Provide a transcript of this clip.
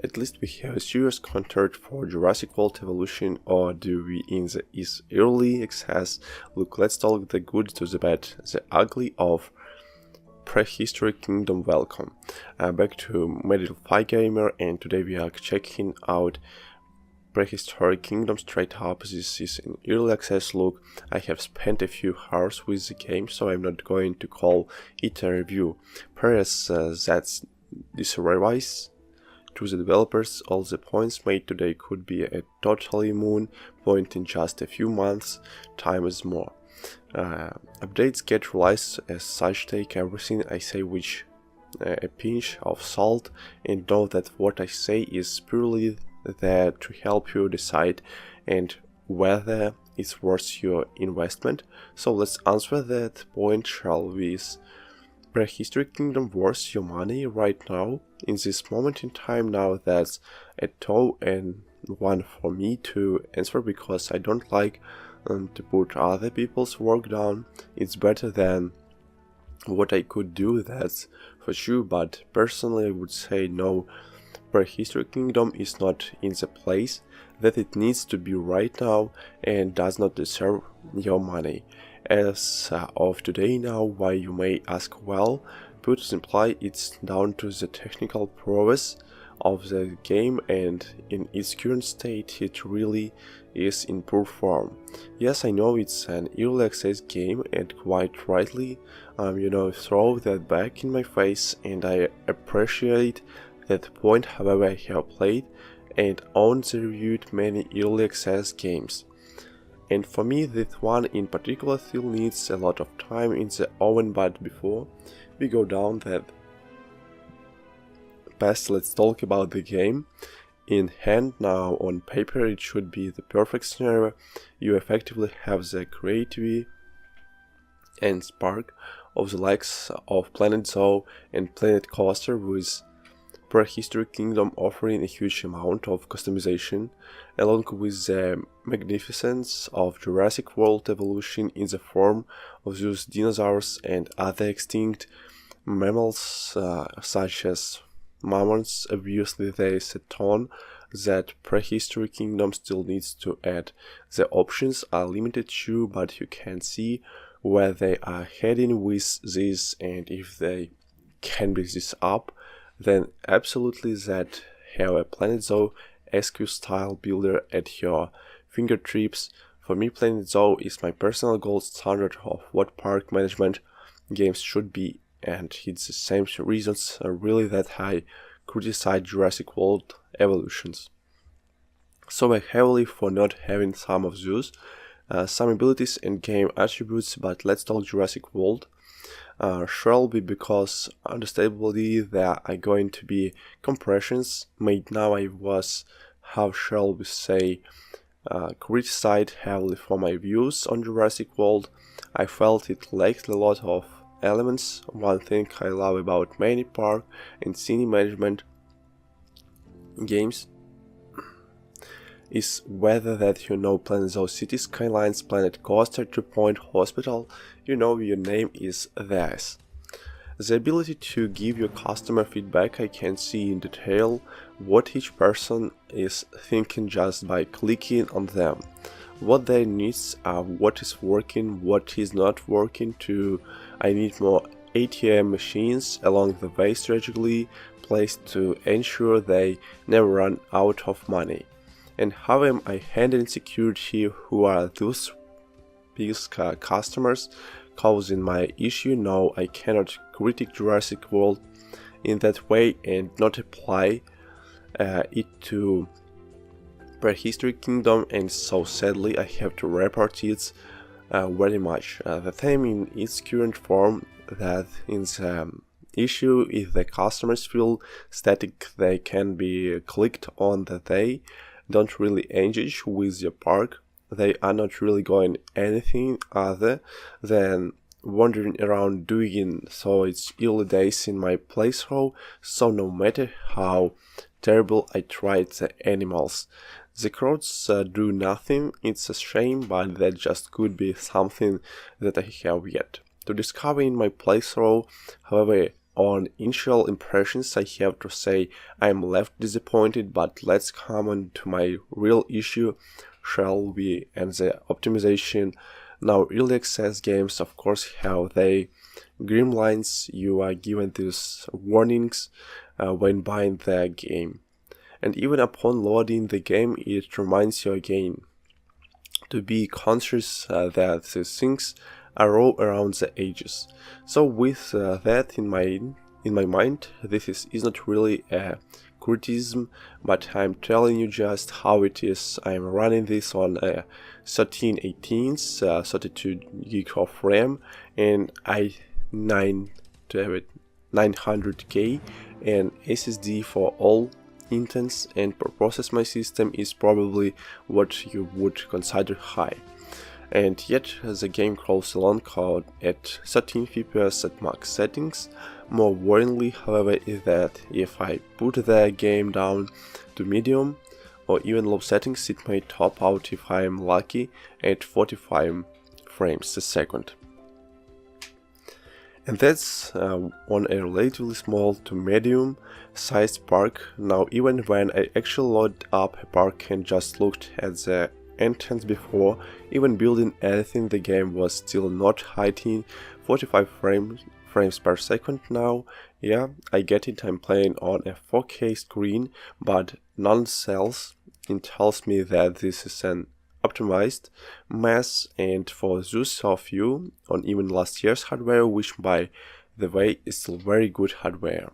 At least we have a serious contest for Jurassic World Evolution, or do we in the is early access? Look, let's talk the good to the bad, the ugly of Prehistoric Kingdom. Welcome back to Medieval Fight Gamer, and today we are checking out Prehistoric Kingdom straight up. This is an early access look. I have spent a few hours with the game, so I'm not going to call it a review. Perhaps that's disservice to the developers. All the points made today could be a totally moon point in just a few months. Time is more. Updates get released as such. Take everything I say with a pinch of salt, and know that what I say is purely there to help you decide and whether it's worth your investment. So let's answer that point, shall we? Is Prehistoric Kingdom worth your money right now? In this moment in time now, that's a tough and one for me to answer, because I don't like to put other people's work down. It's better than what I could do, that's for sure, but personally I would say no. Prehistoric Kingdom is not in the place that it needs to be right now and does not deserve your money. As of today now, why, you may ask? Well, put simply, it's down to the technical prowess of the game, and in its current state it really is in poor form. Yes, I know it's an early access game, and quite rightly, throw that back in my face, and I appreciate that point. However, I have played and owned and reviewed many early access games, and for me this one in particular still needs a lot of time in the oven. But before we go down that path, let's talk about the game. In hand now, on paper, it should be the perfect scenario. You effectively have the creativity and spark of the likes of Planet Zoo and Planet Coaster, with Prehistoric Kingdom offering a huge amount of customization, along with the magnificence of Jurassic World Evolution in the form of those dinosaurs and other extinct mammals such as mammoths. Obviously there is a ton that Prehistoric Kingdom still needs to add. The options are limited too, but you can see where they are heading with this, and if they can build this up, then absolutely that have a Planet Zoo SQ style builder at your fingertips. For me, Planet Zoo is my personal gold standard of what park management games should be, and it's the same reasons really that I criticize Jurassic World Evolutions so heavily for not having some of those, some abilities and game attributes. But let's talk Jurassic World. Shall be, because understandably there are going to be compressions made now. I was, how shall we say, criticized heavily for my views on Jurassic World. I felt it lacked a lot of elements. One thing I love about many park and scene management games is whether that Planet Zoo City Skylines, Planet Coaster, 2 Point Hospital, your name is theirs. The ability to give your customer feedback. I can see in detail what each person is thinking just by clicking on them, what their needs are, what is working, what is not working. I need more ATM machines along the way, strategically placed to ensure they never run out of money. And how am I handling security? Who are those customers causing my issue? No, I cannot critique Jurassic World in that way and not apply it to Prehistoric Kingdom, and so sadly I have to report it very much. The theme in its current form, that in the issue, if the customers feel static, they can be clicked on, that they don't really engage with your park. They are not really going anything other than wandering around doing so. It's early days in my playthrough, so no matter how terrible I tried the animals, the crowds do nothing. It's a shame, but that just could be something that I have yet to discover in my playthrough. However, on initial impressions, I have to say I am left disappointed, but let's come on to my real issue, shall we, and the optimization. Now, early access games, of course, have the green lines. You are given these warnings when buying the game. And even upon loading the game, it reminds you again to be conscious that these things are raw around the edges. So with that in my mind, this is not really a criticism, but I'm telling you just how it is. I'm running this on a 1318, 32 gig of RAM, and i9 to have it 900K, and SSD for all intents and purposes. My system is probably what you would consider high. And yet the game crawls along code at 13 FPS at max settings. More worryingly, however, is that if I put the game down to medium or even low settings, it may top out, if I am lucky, at 45 frames a second. And that's on a relatively small to medium sized park. Now, even when I actually load up a park and just looked at the entrance before even building anything, the game was still not hitting 45 frames per second now. Yeah, I get it, I'm playing on a 4K screen, but nonetheless, it tells me that this is an optimized mess. And for those of you on even last year's hardware, which by the way is still very good hardware,